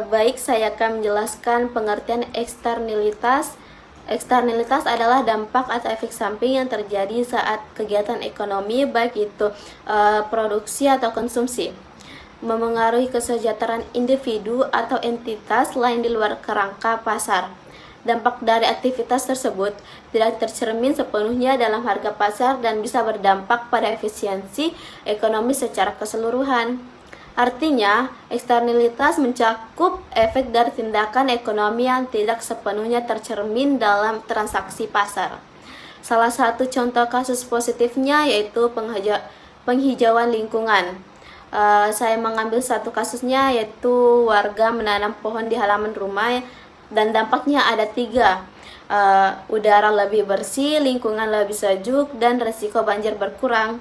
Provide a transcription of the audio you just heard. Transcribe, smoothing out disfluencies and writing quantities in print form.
Baik, saya akan menjelaskan pengertian eksternalitas. Eksternalitas adalah dampak atau efek samping yang terjadi saat kegiatan ekonomi, baik itu produksi atau konsumsi, memengaruhi kesejahteraan individu atau entitas lain di luar kerangka pasar. Dampak dari aktivitas tersebut tidak tercermin sepenuhnya dalam harga pasar dan bisa berdampak pada efisiensi ekonomi secara keseluruhan. Artinya, eksternalitas mencakup efek dari tindakan ekonomi yang tidak sepenuhnya tercermin dalam transaksi pasar. Salah satu contoh kasus positifnya yaitu penghijauan lingkungan. Saya mengambil satu kasusnya, yaitu warga menanam pohon di halaman rumah dan dampaknya ada 3. Udara lebih bersih, lingkungan lebih sejuk, dan resiko banjir berkurang.